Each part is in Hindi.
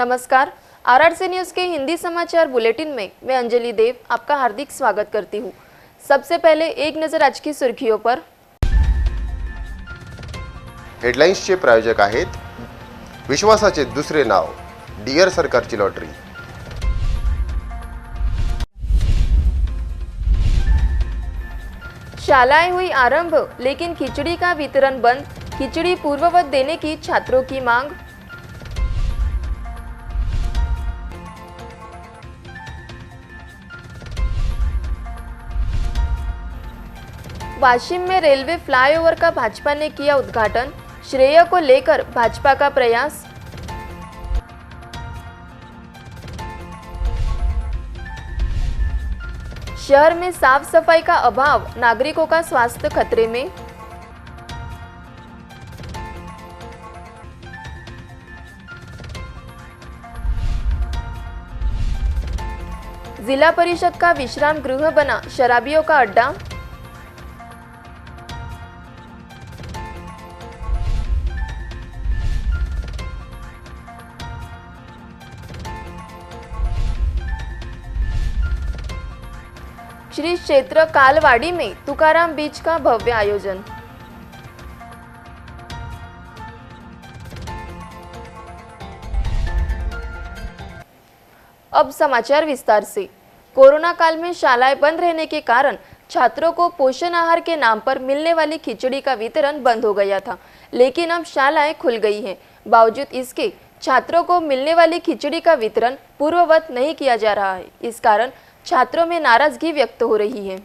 नमस्कार। आरआरसी न्यूज़ के हिंदी समाचार बुलेटिन में मैं अंजलि देव आपका हार्दिक स्वागत करती हूँ। सबसे पहले एक नजर आज की सुर्खियों पर। हेडलाइन्सचे प्रायोजक आहेत विश्वासाचे दुसरे नाव डियर सरकारची लॉटरी। शालाएं हुई आरंभ, लेकिन खिचड़ी का वितरण बंद। खिचड़ी पूर्ववत देने की छात्रों की मांग। वाशिम में रेलवे फ्लाईओवर का भाजपा ने किया उद्घाटन। श्रेय को लेकर भाजपा का प्रयास। शहर में साफ सफाई का अभाव, नागरिकों का स्वास्थ्य खतरे में। जिला परिषद का विश्राम गृह बना शराबियों का अड्डा। श्री क्षेत्र कालवाड़ी में तुकाराम बीच का भव्य आयोजन। अब समाचार विस्तार से। कोरोना काल में शालाएं बंद रहने के कारण छात्रों को पोषण आहार के नाम पर मिलने वाली खिचड़ी का वितरण बंद हो गया था, लेकिन अब शालाएं खुल गई हैं। बावजूद इसके छात्रों को मिलने वाली खिचड़ी का वितरण पूर्ववत नहीं किया जा रहा है। इस कारण छात्रों में नाराजगी व्यक्त हो रही है।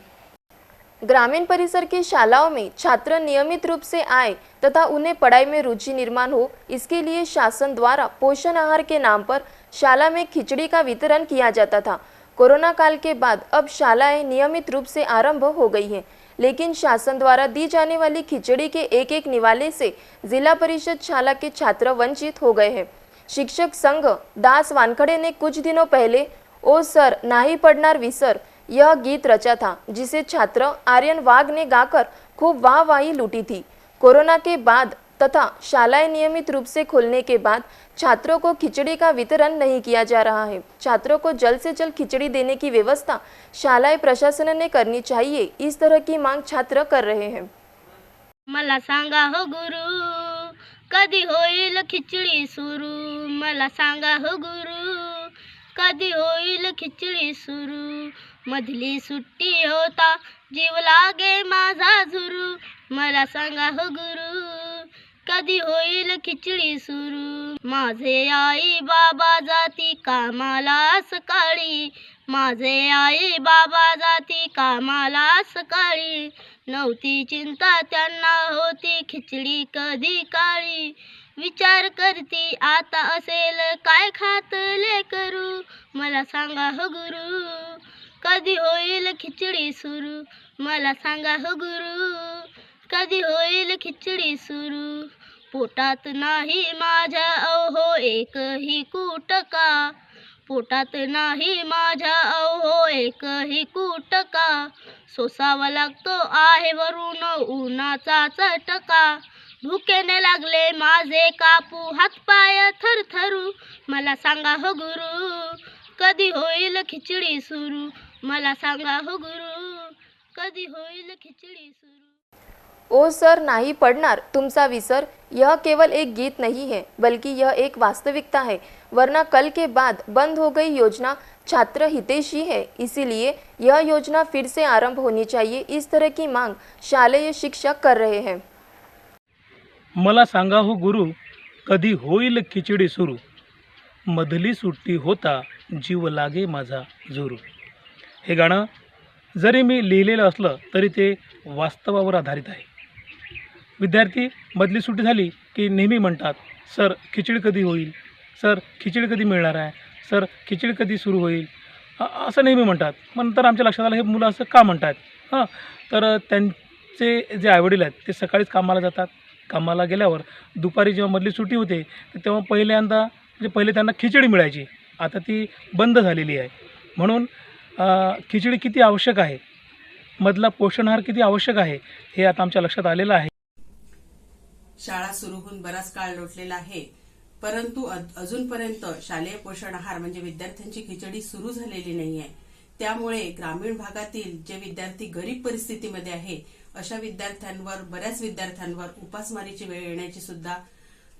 ग्रामीण परिसर की शालाओं में छात्र नियमित रूप से आए तथा उन्हें पढ़ाई में रुचि निर्माण हो, इसके लिए शासन द्वारा पोषण आहार के नाम पर शाला में खिचड़ी का वितरण किया जाता था। कोरोना काल के बाद अब शालाएं नियमित रूप से आरंभ हो गई हैं, लेकिन शासन द्वारा दी जाने वाली खिचड़ी के एक एक निवाले से जिला परिषद शाला के छात्र वंचित हो गए हैं। शिक्षक संघ दास वानखड़े ने कुछ दिनों पहले ओ सर नाही पडणार विसर यह गीत रचा था, जिसे छात्र आर्यन वाघ ने गाकर खूब वाहवाही लूटी थी। कोरोना के बाद तथा शालाएं नियमित रूप से खुलने के बाद छात्रों को खिचड़ी का वितरण नहीं किया जा रहा है। छात्रों को जल्द से जल्द खिचड़ी देने की व्यवस्था शालाएं प्रशासन ने करनी चाहिए, इस तरह की मांग छात्र कर रहे हैं। मला सांगा हो गुरु, कधी होईल खिचडी सुरू। मला सांगा हो गुरु, कधी होईल खिचडी सुरू। मधली सुट्टी होता जीव लागे माझा झुरू। मला सांगा हो गुरु, कधी होईल खिचडी सुरू। माझे आई बाबा जाती कामाला सकाळी। माझे आई बाबा जाती कामाला सकाळी। नव्हती चिंता त्यांना होती खिचडी कधी काळी। विचार करती आता असेल काय खातले करू। मला सांगा हो गुरु, कधी होईल खिचडी सुरू। मला सांगा हो गुरु, कधी होईल खिचडी सुरू। पोटात नाही माझ्या अहो एकही कुटका। पोटात नाही माझ्या अहो एकही कुटका। सोसावा लागतो आहे वरून उन्हाचा चटका। भुकेने लागले माझे कापू हातपाय थरथरू। मला सांगा हो गुरु, कधी होईल खिचडी सुरू। मला सांगा हो गुरु, कधी होईल खिचडी सुरू। ओ सर नहीं पढ़नार तुमसा विसर यह केवल एक गीत नहीं है, बल्कि यह एक वास्तविकता है, वरना कल के बाद बंद हो गई योजना छात्र हितैषी है, इसीलिए यह योजना फिर से आरंभ होनी चाहिए, इस तरह की मांग शालेय शिक्षक कर रहे हैं। मला सांगा हो गुरु, कधी होईल खिचडी सुरू। मधली सुट्टी होता जीव लागे माझा झुरू। हे गाणं जरी मी लिहिलेलं असलं तरी ते वास्तवावर आधारित आहे। विद्यार्थी मधली सुट्टी झाली की नेहमी म्हणतात, सर खिचडी कधी होईल, सर खिचडी कधी मिळणार आहे, सर खिचडी कधी सुरू होईल, असं नेहमी म्हणतात। नंतर आमच्या लक्षात आलं हे मुलं असं का म्हणतात। तर त्यांचे जे आईवडील आहेत ते सकाळीच कामाला जातात। कामाला गेल्यावर दुपारी जेव्हा मधली सुट्टी होते तेव्हा पहिल्यांदा म्हणजे पहिले त्यांना खिचडी मिळायची, आता ती बंद झालेली आहे। म्हणून खिचडी किती आवश्यक आहे, मधला पोषण आहार किती आवश्यक आहे हे आता आमच्या लक्षात आलेलं आहे। शाळा सुरू होऊन बराच काळ लोटलेला आहे, परंतु अजूनपर्यंत शालेय पोषण आहार म्हणजे विद्यार्थ्यांची खिचडी सुरू झालेली नाही आहे. त्यामुळे ग्रामीण भागातील जे विद्यार्थी गरीब परिस्थितीमध्ये आहे अशा विद्यार्थ्यांवर, बऱ्याच विद्यार्थ्यांवर उपासमारीची वेळ येण्याची सुद्धा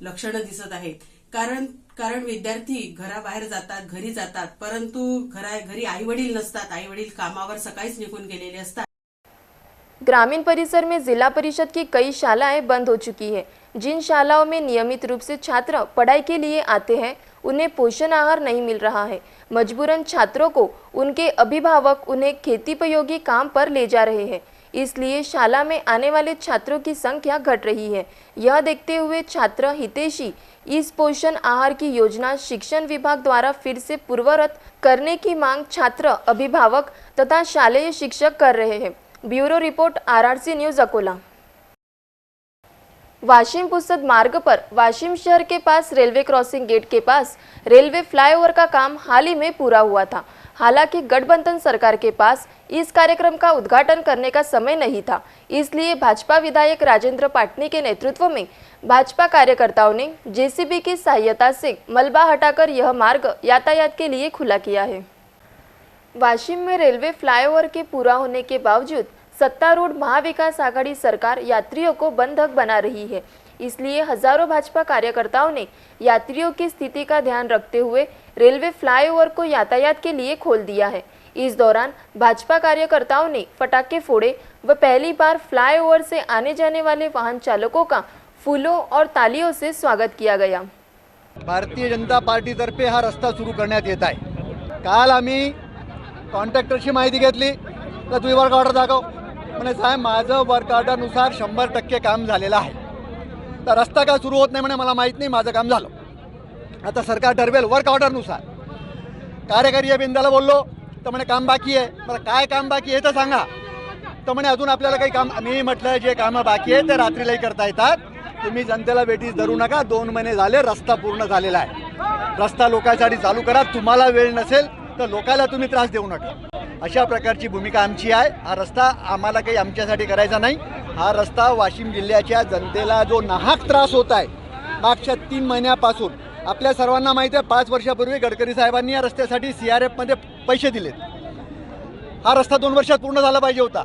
लक्षणं दिसत आहेत. कारण विद्यार्थी घराबाहेर जातात, घरी जातात, परंतु घरी आई वडील नसतात. आई वडील कामावर सकाळीच निघून गेलेले असतात. ग्रामीण परिसर में जिला परिषद की कई शालाएं बंद हो चुकी है. जिन शालाओं में नियमित रूप से छात्र पढ़ाई के लिए आते हैं उन्हें पोषण आहार नहीं मिल रहा है. मजबूरन छात्रों को उनके अभिभावक उन्हें खेतीपयोगी काम पर ले जा रहे हैं. इसलिए शाला में आने वाले छात्रों की संख्या घट रही है. यह देखते हुए छात्र हितैषी इस पोषण आहार की योजना शिक्षण विभाग द्वारा फिर से पूर्ववत करने की मांग छात्र, अभिभावक तथा शालेय शिक्षक कर रहे हैं. Bureau report, RRC news, Akola. Washim Pusad मार्ग पर वाशिम शहर के पास रेलवे क्रॉसिंग गेट के पास रेलवे फ्लाईओवर का काम हाल ही में पूरा हुआ था. हालांकि गठबंधन सरकार के पास इस कार्यक्रम का उद्घाटन करने का समय नहीं था. इसलिए भाजपा विधायक राजेंद्र पाटनी के नेतृत्व में भाजपा कार्यकर्ताओं ने JCB की सहायता से मलबा हटाकर यह मार्ग यातायात के लिए खुला किया है. वाशिम में रेलवे फ्लाईओवर के पूरा होने के बावजूद सत्तारूढ़ महाविकास आघाड़ी सरकार यात्रियों को बंधक बना रही है. इसलिए हजारों भाजपा कार्यकर्ताओं ने यात्रियों की स्थिति का ध्यान रखते हुए रेलवे फ्लाईओवर को यातायात के लिए खोल दिया है. इस दौरान भाजपा कार्यकर्ताओं ने पटाखे फोड़े व पहली बार फ्लाईओवर से आने जाने वाले वाहन चालकों का फूलों और तालियों से स्वागत किया गया. भारतीय जनता पार्टीतर्फे हा रस्ता सुरू करण्यात येत आहे. काल आम्ही कॉन्ट्रॅक्टरची माहिती घेतली तर तुम्ही वर्क ऑर्डर दाखव म्हणे साहेब माझं वर्क ऑर्डरनुसार 100% काम झालेलं आहे. तर रस्ता का सुरू होत नाही म्हणे मला माहीत नाही, माझं काम झालं. आता सरकार ठरवेल वर्क ऑर्डरनुसार. कार्यकारी अभियंत्याला बोललो तर म्हणे काम बाकी आहे. मला काय काम बाकी आहे तर सांगा. तर म्हणे अजून आपल्याला काही काम. मी म्हटलं जे कामं बाकी आहे ते रात्रीलाही करता येतात. तुम्ही जनतेला वेटीस धरू नका. 2 महिने झाले रस्ता पूर्ण झालेला आहे. रस्ता लोकांसाठी चालू करा. तुम्हाला वेळ नसेल तर लोकांना तुम्ही त्रास देऊ नका. अशा प्रकारची भूमिका आमची आहे. हा रस्ता आम्हाला काही आमच्यासाठी करायचा नाही. हा रस्ता वाशिम जिल्ह्याच्या जनतेला जो नाहक त्रास होत आहे मागच्या 3 महिन्यापासून, आपल्या सर्वांना माहिती आहे 5 वर्षापूर्वी गडकरी साहेबांनी या रस्त्यासाठी CRF मध्ये पैसे दिलेत. हा रस्ता 2 वर्षात पूर्ण झाला पाहिजे होता,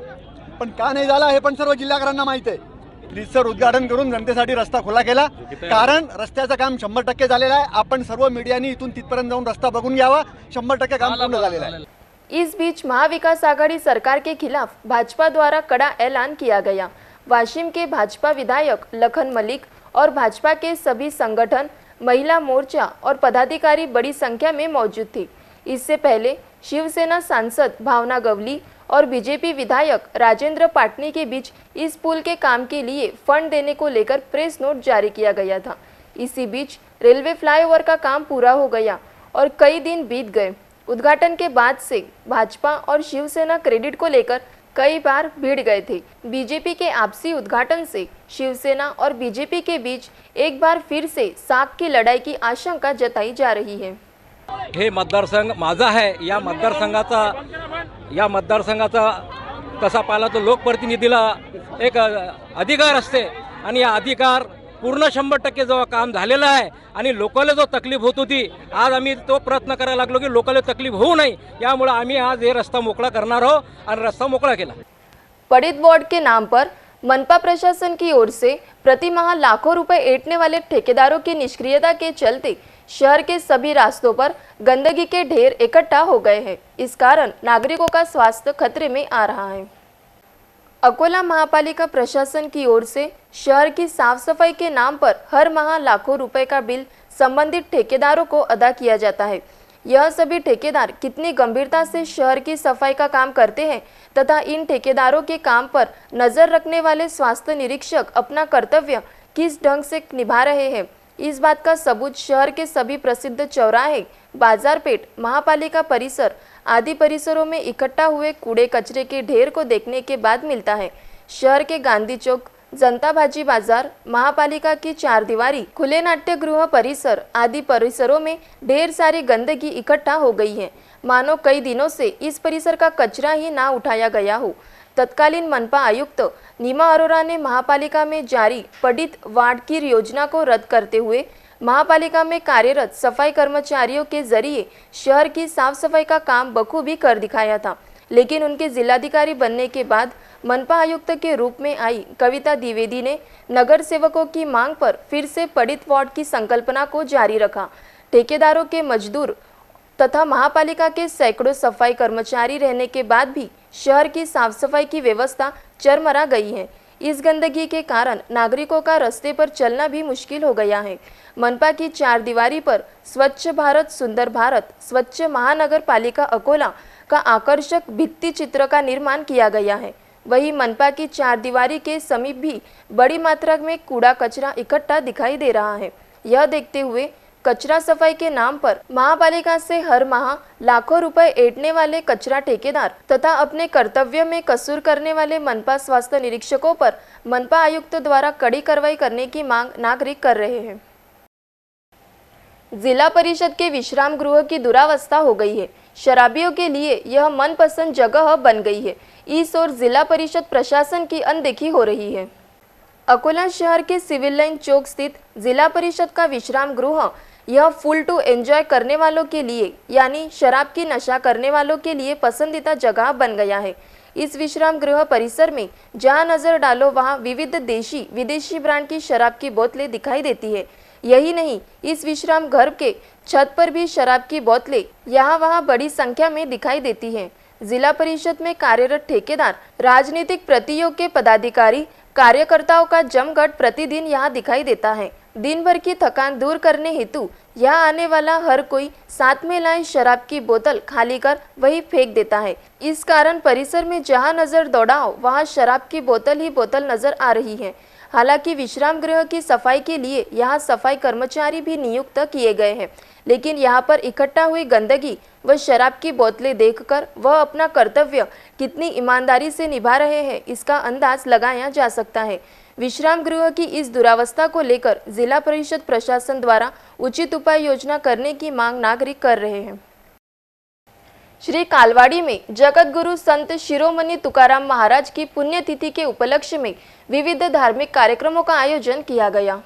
पण का नाही झाला हे पण सर्व जिल्हाकरांना माहिती आहे. रीतसर उद्घाटन करून जनतेसाठी रस्ता खुला केला. कारण रस्त्याचं काम 100% झालेलं आहे. आपण सर्व मीडियानी इथून तिथपर्यंत जाऊन रस्ता बघून घ्यावा. 100% काम पूर्ण झालेलं आहे. इस बीच महाविकास आघाड़ी सरकार के खिलाफ भाजपा द्वारा कड़ा ऐलान किया गया. वाशिम के भाजपा विधायक लखन मलिक और भाजपा के सभी संगठन, महिला मोर्चा और पदाधिकारी बड़ी संख्या में मौजूद थे. इससे पहले शिवसेना सांसद भावना गवली और बीजेपी विधायक राजेंद्र पाटनी के बीच इस पुल के काम के लिए फंड देने को लेकर प्रेस नोट जारी किया गया था. इसी बीच रेलवे फ्लाईओवर का काम पूरा हो गया और कई दिन बीत गए. उद्घाटन के बाद से भाजपा और शिवसेना क्रेडिट को लेकर कई बार भिड़ गए थे. बीजेपी के आपसी उद्घाटन से शिवसेना और बीजेपी के बीच एक बार फिर से साख की लड़ाई की आशंका जताई जा रही है. हे मतदारसंघ माझा आहे. या मतदारसंघाचा तसा पाहिला तर लोकप्रतिनिधीला एक अधिकार असते आणि या अधिकार पूर्ण 100% जेव्हा काम झालेलं आहे आणि लोकांना जो तकलीफ होत होती, आज आम्ही तो प्रयत्न करायला लागलो की लोकांना तकलीफ होऊ नये. यामुळे आम्ही आज हे रस्ता मोकळा करणार आहोत आणि रस्ता मोकळा केला. पडित वार्ड के नाम पर मनपा प्रशासन की ओर से प्रतिमाह लाखों रुपए ऐंठने वाले ठेकेदारों की निष्क्रियता के चलते शहर के सभी रास्तों पर गंदगी के ढेर इकट्ठा हो गए हैं. इस कारण नागरिकों का स्वास्थ्य खतरे में आ रहा है. अकोला महापालिका प्रशासन की ओर से शहर की साफ सफाई के नाम पर हर माह लाखों रुपए का बिल संबंधित ठेकेदारों को अदा किया जाता है. यह सभी ठेकेदार कितनी गंभीरता से शहर की सफाई का काम करते हैं तथा इन ठेकेदारों के काम पर नजर रखने वाले स्वास्थ्य निरीक्षक अपना कर्तव्य किस ढंग से निभा रहे हैं, इस बात का सबूत शहर के सभी प्रसिद्ध चौराहे, बाजारपेट, महापालिका परिसर आदि परिसरों में इकट्ठा हुए कूड़े कचरे के ढेर को देखने के बाद मिलता है. शहर के गांधी चौक, जनता भाजी बाजार, महापालिका की 4 दीवारी, खुले नाट्यगृह परिसर आदि परिसरों में ढेर सारी गंदगी इकट्ठा हो गई है. मानो कई दिनों से इस परिसर का कचरा ही ना उठाया गया हो. तत्कालीन मनपा आयुक्त नीमा अरोरा ने महापालिका में जारी पडित वार्ड की योजना को रद्द करते हुए महापालिका में कार्यरत सफाई कर्मचारियों के जरिए शहर की साफ सफाई का काम बखूबी कर दिखाया था, लेकिन उनके जिलाधिकारी बनने के बाद मनपा आयुक्त के रूप में आई कविता द्विवेदी ने नगर सेवकों की मांग पर फिर से पीड़ित वार्ड की संकल्पना को जारी रखा। ठेकेदारों के मजदूर तथा महापालिका के सैकड़ों सफाई कर्मचारी रहने के बाद भी शहर की साफ सफाई की व्यवस्था चरमरा गई है। इस गंदगी के कारण नागरिकों का रास्ते पर चलना भी मुश्किल हो गया है। मनपा की चार दीवारी पर स्वच्छ भारत सुंदर भारत स्वच्छ महानगर पालिका अकोला का आकर्षक भित्ति चित्र का निर्माण किया गया है। वहीं मनपा की चार दीवारी के समीप भी बड़ी मात्रा में कूड़ा कचरा इकट्ठा दिखाई दे रहा है। यह देखते हुए कचरा सफाई के नाम पर महापालिका से हर माह लाखों रुपए ऐंठने वाले कचरा ठेकेदार तथा अपने कर्तव्य में कसूर करने वाले मनपा स्वास्थ्य निरीक्षकों पर मनपा आयुक्त द्वारा कड़ी कार्रवाई करने की मांग नागरिक कर रहे हैं। जिला परिषद के विश्राम गृह की दुरावस्था हो गई है। शराबियों के लिए यह मनपसंद जगह बन गई है। इस ओर जिला परिषद प्रशासन की अनदेखी हो रही है। अकोला शहर के सिविल लाइन चौक स्थित जिला परिषद का विश्राम गृह यह फुल टू एंजॉय करने वालों के लिए यानी शराब की नशा करने वालों के लिए पसंदीदा जगह बन गया है। इस विश्राम गृह परिसर में जहां नजर डालो वहां विविध देशी विदेशी ब्रांड की शराब की बोतलें दिखाई देती है। यही नहीं, इस विश्राम घर के छत पर भी शराब की बोतलें यहाँ वहाँ बड़ी संख्या में दिखाई देती हैं। जिला परिषद में कार्यरत ठेकेदार, राजनीतिक प्रतियों के पदाधिकारी, कार्यकर्ताओं का जमघट प्रतिदिन यहाँ दिखाई देता है। दिन भर की थकान दूर करने हेतु यहाँ आने वाला हर कोई साथ में लाए शराब की बोतल खाली कर वही फेंक देता है। इस कारण परिसर में जहाँ नजर दौड़ाओ वहाँ शराब की बोतल ही बोतल नजर आ रही है। हालांकि विश्राम गृह की सफाई के लिए यहाँ सफाई कर्मचारी भी नियुक्त किए गए हैं, लेकिन यहाँ पर इकट्ठा हुई गंदगी व शराब की बोतलें देखकर वह अपना कर्तव्य कितनी ईमानदारी से निभा रहे हैं इसका अंदाज लगाया जा सकता है। विश्राम गृह की इस दुरावस्था को लेकर जिला परिषद प्रशासन द्वारा उचित उपाय योजना करने की मांग नागरिक कर रहे हैं। श्री कालवाड़ी में जगत गुरु संत शिरोमणि तुकाराम महाराज की पुण्यतिथि के उपलक्ष्य में विविध धार्मिक कार्यक्रमों का आयोजन किया गया।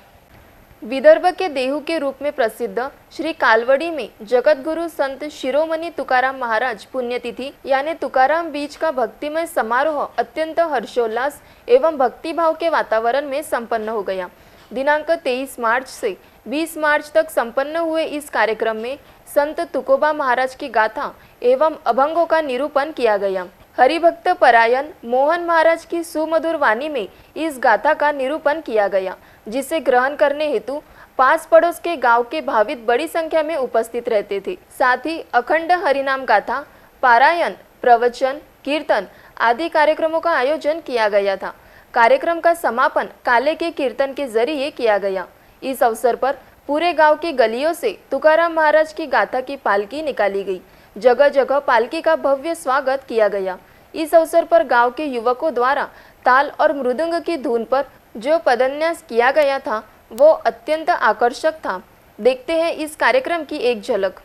विदर्भ के देहू के रूप में प्रसिद्ध श्री कालवड़ी में जगत गुरु संत शिरोमणि तुकाराम महाराज पुण्यतिथि यानी तुकाराम बीज का भक्तिमय समारोह अत्यंत हर्षोल्लास एवं भक्तिभाव के वातावरण में संपन्न हो गया। दिनांक 23 मार्च से 20 मार्च तक संपन्न हुए इस कार्यक्रम में संत तुकोबा महाराज की गाथा एवं अभंगों का निरूपण किया गया। हरिभक्त परायण मोहन महाराज की सुमधुर वाणी में इस गाथा का निरूपण किया गया, जिसे ग्रहण करने हेतु पास पड़ोस के गांव के भाविक बड़ी संख्या में उपस्थित रहते थे। साथ ही अखंड हरिनाम गाथा, पारायण, प्रवचन, कीर्तन आदि कार्यक्रमों का आयोजन किया गया था। कार्यक्रम का समापन काले के कीर्तन के जरिए किया गया। इस अवसर पर पूरे गांव की गलियों से तुकाराम महाराज की गाथा की पालकी निकाली गई। जगह जगह पालकी का भव्य स्वागत किया गया। इस अवसर पर गांव के युवकों द्वारा ताल और मृदंग की धुन पर जो पदन्यास किया गया था वो अत्यंत आकर्षक था। देखते हैं इस कार्यक्रम की एक झलक।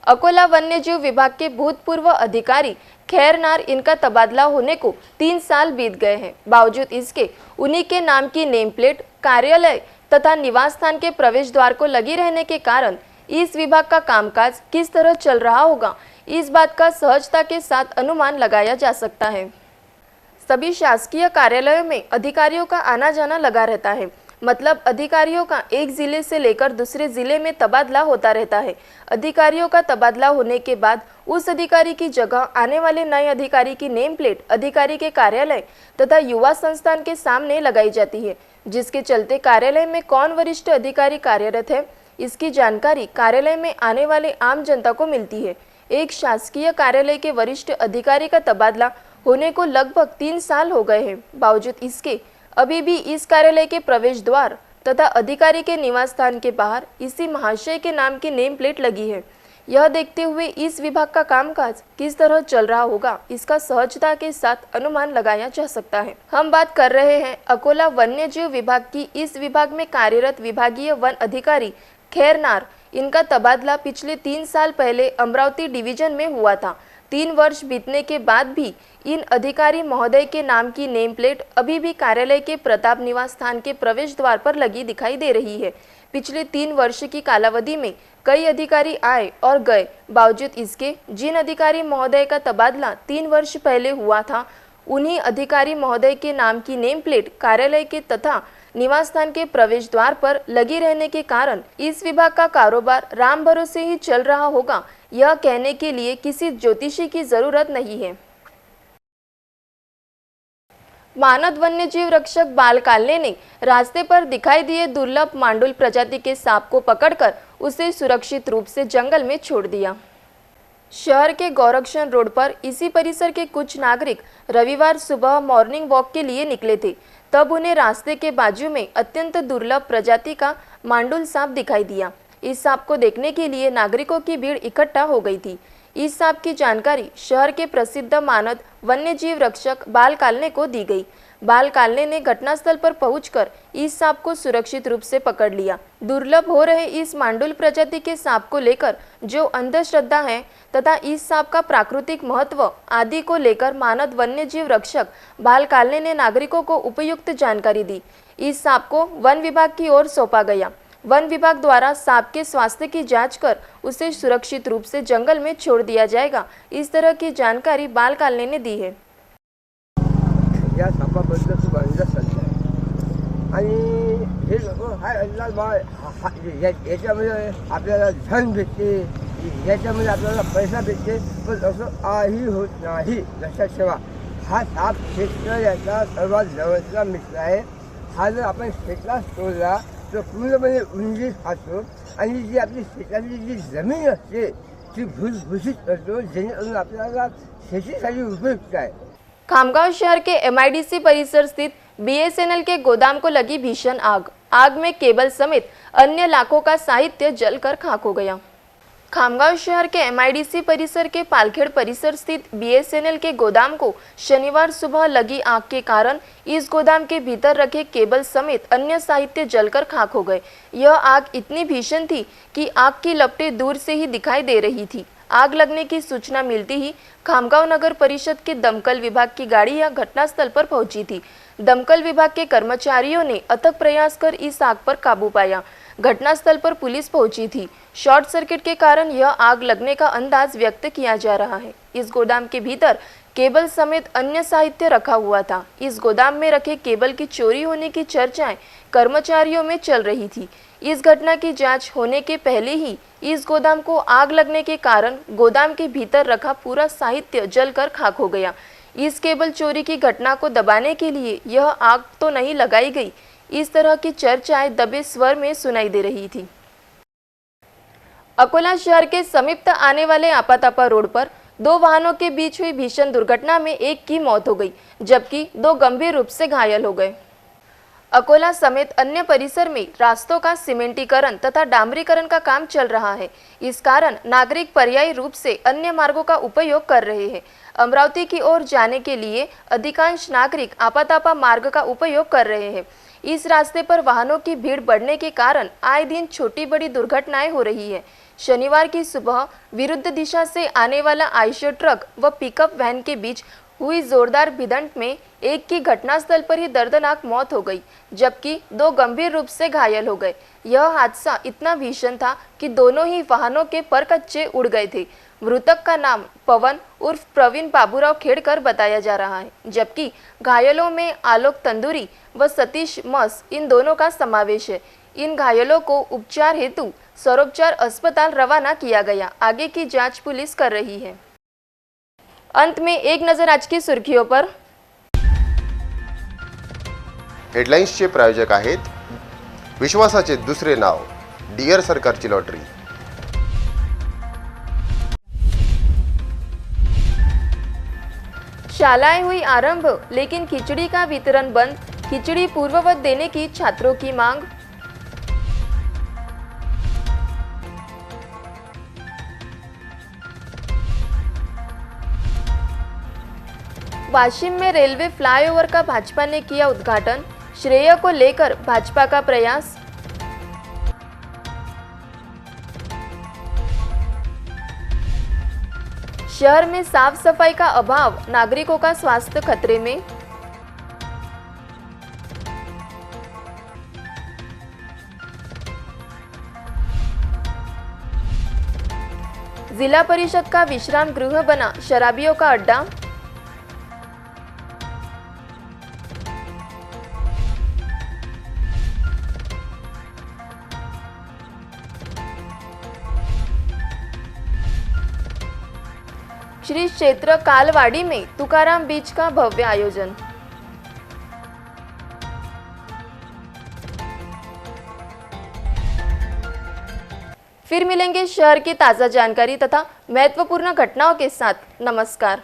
अकोला वन्यजीव विभाग के भूतपूर्व अधिकारी खैरनार इनका तबादला होने को 3 साल बीत गए हैं। बावजूद इसके उन्हीं के नाम की नेम प्लेट कार्यालय तथा निवास स्थान के प्रवेश द्वार को लगी रहने के कारण इस विभाग का कामकाज किस तरह चल रहा होगा, इस बात का सहजता के साथ अनुमान लगाया जा सकता है। सभी शासकीय कार्यालयों में अधिकारियों का आना जाना लगा रहता है, मतलब अधिकारियों का एक जिले से लेकर दूसरे जिले में तबादला होता रहता है। अधिकारियों का तबादला होने के बाद उस अधिकारी की जगह आने वाले नए अधिकारी की नेम प्लेट अधिकारी के कार्यालय तथा युवा संस्थान के सामने लगाई जाती है, जिसके चलते कार्यालय में कौन वरिष्ठ अधिकारी कार्यरत है इसकी जानकारी कार्यालय में आने वाले आम जनता को मिलती है। एक शासकीय कार्यालय के वरिष्ठ अधिकारी का तबादला होने को लगभग 3 साल हो गए हैं। बावजूद इसके अभी भी इस कार्यालय के प्रवेश द्वार तथा अधिकारी के निवास स्थान के बाहर इसी महाशय के नाम की नेम प्लेट लगी है। यह देखते हुए इस विभाग का कामकाज किस तरह चल रहा होगा इसका सहजता के साथ अनुमान लगाया जा सकता है। हम बात कर रहे हैं अकोला वन्यजीव विभाग की। इस विभाग में कार्यरत विभागीय वन अधिकारी खैरनार इनका तबादला पिछले 3 साल पहले अमरावती डिवीजन में हुआ था। 3 वर्ष बीतने के बाद भी इन अधिकारी महोदय के नाम की नेम प्लेट अभी भी कार्यालय के प्रताप निवास स्थान के प्रवेश द्वार पर लगी दिखाई दे रही है। पिछले 3 वर्ष की कालावधि में कई अधिकारी आए और गए, बावजूद इसके जिन अधिकारी महोदय का तबादला 3 वर्ष पहले हुआ था, उन्हीं अधिकारी महोदय के नाम की नेम प्लेट कार्यालय के तथा निवास स्थान के प्रवेश द्वार पर लगी रहने के कारण इस विभाग का कारोबार राम भरोसे ही चल रहा होगा, यह कहने के लिए किसी ज्योतिषी की जरूरत नहीं है। मानद वन्यजीव रक्षक बाल कालने ने रास्ते पर दिखाई दिए दुर्लभ मांडुल प्रजाति के सांप को पकड़कर उसे सुरक्षित रूप से जंगल में छोड़ दिया। शहर के गौरक्षण रोड पर इसी परिसर के कुछ नागरिक रविवार सुबह मॉर्निंग वॉक के लिए निकले थे। तब उन्हें रास्ते के बाजू में अत्यंत दुर्लभ प्रजाति का मांडुल सांप दिखाई दिया। इस सांप को देखने के लिए नागरिकों की भीड़ इकट्ठा हो गई थी। इस सांप की जानकारी शहर के प्रसिद्ध मानद वन्यजीव रक्षक बाल कालने को दी गई। बाल कालने ने घटनास्थल पर पहुंचकर इस सांप को सुरक्षित रूप से पकड़ लिया। दुर्लभ हो रहे इस मांडुल प्रजाति के सांप को लेकर जो अंधश्रद्धा है तथा इस सांप का प्राकृतिक महत्व आदि को लेकर मानद वन्यजीव रक्षक बाल कालने ने नागरिकों को उपयुक्त जानकारी दी। इस सांप को वन विभाग की ओर सौंपा गया। वन विभाग द्वारा सांप के स्वास्थ्य की जांच कर उसे सुरक्षित रूप से जंगल में छोड़ दिया जाएगा। इस तरह की जानकारी बाल कालने ने दी है। या सापाबद्दल खूप अंदाज चालला आहे आणि हे लोक हाय अंदाज याच्यामध्ये आपल्याला धन भेटते, याच्यामध्ये आपल्याला पैसा भेटते, पण असं काही होत नाही। लक्षात ठेवा, हा साप शेतकऱ्याचा सर्वात जवळचा मित्र आहे। हा जर आपण शेतात सोडला तर पूर्णपणे उंदीर खातो आणि जी आपली शेतातली जी जमीन असते ती भुसभुशीत करतो, जेणेकरून आपल्याला शेतीसाठी उपयुक्त आहे। खामगांव शहर के MIDC परिसर स्थित BSNL के गोदाम को लगी भीषण आग। आग में केबल समेत अन्य लाखों का साहित्य जलकर खाक हो गया। खामगांव शहर के MIDC परिसर के पालखेड़ परिसर स्थित BSNL के गोदाम को शनिवार सुबह लगी आग के कारण इस गोदाम के भीतर रखे केबल समेत अन्य साहित्य जलकर खाक हो गए। यह आग इतनी भीषण थी कि आग की लपटें दूर से ही दिखाई दे रही थी। आग लगने की सूचना मिलती ही खामगांव नगर परिषद के दमकल विभाग की गाड़ी यह घटनास्थल पर पहुंची थी। दमकल विभाग के कर्मचारियों ने अथक प्रयास कर इस आग पर काबू पाया। घटनास्थल पर पुलिस पहुंची थी। शॉर्ट सर्किट के कारण यह आग लगने का अंदाज व्यक्त किया जा रहा है। इस गोदाम के भीतर केबल समेत अन्य साहित्य रखा हुआ था। इस गोदाम में रखे केबल की चोरी होने की चर्चाएं कर्मचारियों में चल रही थी। इस घटना की जांच होने के पहले ही इस गोदाम को आग लगने के कारण गोदाम के भीतर रखा पूरा साहित्य जलकर खाक हो गया। इस केबल चोरी की घटना को दबाने के लिए यह आग तो नहीं लगाई गई, इस तरह की चर्चाएं दबे स्वर में सुनाई दे रही थी। अकोला शहर के समीप आने वाले आपातापा रोड पर 2 वाहनों के बीच हुई भीषण दुर्घटना में एक की मौत हो गई, जबकि 2 गंभीर रूप से घायल हो गए। अकोला समेत अन्य परिसर में रास्तों का सीमेंटीकरण तथा डामरीकरण का काम चल रहा है। इस कारण नागरिक पर्यायी रूप से अन्य मार्गों का उपयोग कर रहे हैं। अमरावती की ओर जाने के लिए अधिकांश नागरिक आपातापा मार्ग का उपयोग कर रहे हैं। इस रास्ते पर वाहनों की भीड़ बढ़ने के कारण आए दिन छोटी बड़ी दुर्घटनाएं हो रही है। शनिवार की सुबह विरुद्ध दिशा से आने वाला आयशर ट्रक व पिकअप वैन के बीच हुई जोरदार भिड़ंत में एक की घटनास्थल पर ही दर्दनाक मौत हो गई, जबकि 2 गंभीर रूप से घायल हो गए। यह हादसा इतना भीषण था कि दोनों ही वाहनों के परकच्चे उड़ गए थे। मृतक का नाम पवन उर्फ प्रवीण बाबूराव खेड़कर बताया जा रहा है, जबकि घायलों में आलोक तंदूरी व सतीश मस इन दोनों का समावेश है। इन घायलों को उपचार हेतु सरोपचार अस्पताल रवाना किया गया। आगे की जांच पुलिस कर रही है। अंत में एक नजर आज की सुर्खियों पर। हेडलाईन्सचे प्रायोजक आहेत विश्वासाचे दुसरे नाव डियर सरकारची लॉटरी। शालाएं हुई आरंभ, लेकिन खिचड़ी का वितरण बंद। खिचड़ी पूर्ववत देने की छात्रों की मांग। वाशिम में रेलवे फ्लाईओवर का भाजपा ने किया उद्घाटन। श्रेय को लेकर भाजपा का प्रयास। शहर में साफ सफाई का अभाव, नागरिकों का स्वास्थ्य खतरे में। जिला परिषद का विश्राम गृह बना शराबियों का अड्डा। श्री क्षेत्र कालवाड़ी में तुकाराम बीच का भव्य आयोजन। फिर मिलेंगे शहर की ताज़ा जानकारी तथा महत्वपूर्ण घटनाओं के साथ। नमस्कार।